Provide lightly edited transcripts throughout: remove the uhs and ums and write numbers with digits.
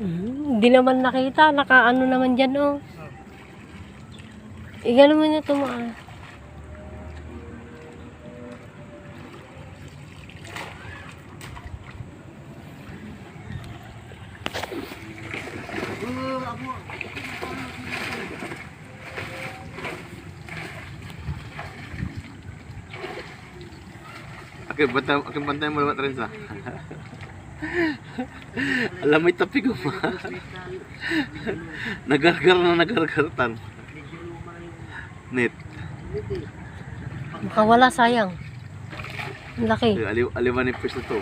Hindi naman nakita. Nakaano naman dyan, oh. Igano mo niya tumaan. Akin bantay mo naman rin sa. Alam mo itapi ko ma. Nagargartan. Net. Makawala, sayang. Ang laki. Aliwan ni fish na to.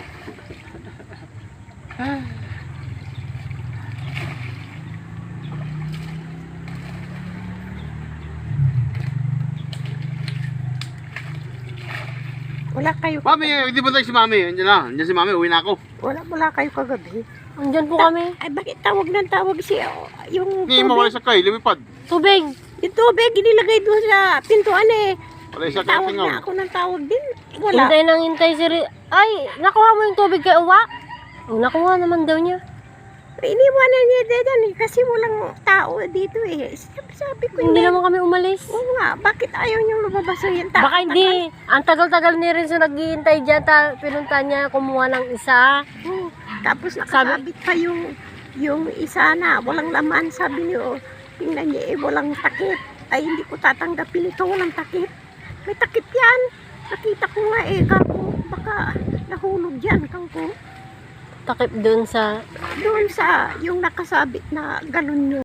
Wala kayo. Mami, hindi ba tayo si Mami? Andiyan si Mami, uwi na ako. Wala kayo kagabi. Andyan po kami. Ay, bakit tawag ng tawag siya? Yung Hindi mawala sa kay, lumipad. Tubig. Yung tubig, inilagay doon sa pintuan eh. Wala isa kay Tawag singaw. na ako ng tawag din. Wala. Hintay nang hintay si Ay, nakuha mo yung tubig kay Uwa? Oh, nakuha naman daw niya. Iniwanan niya din eh, kasi walang tao dito eh. Sabi ko Hindi na, naman kami umalis. oo nga, bakit ayaw niyong lumabas o yung tao? Baka hindi. Ang tagal-tagal ni Renzo naghihintay dyan. Pinunta niya kumuha ng isa. Oo. Tapos nakasabit pa yung isa na walang laman. Sabi niyo, tingnan niya eh, walang takip. Ay, hindi ko tatanggapin ito, walang takip. May takip yan. Nakita ko nga eh, kako, baka nahulog yan, kangko. Takip doon sa Doon sa yung nakasabit na galon niyo.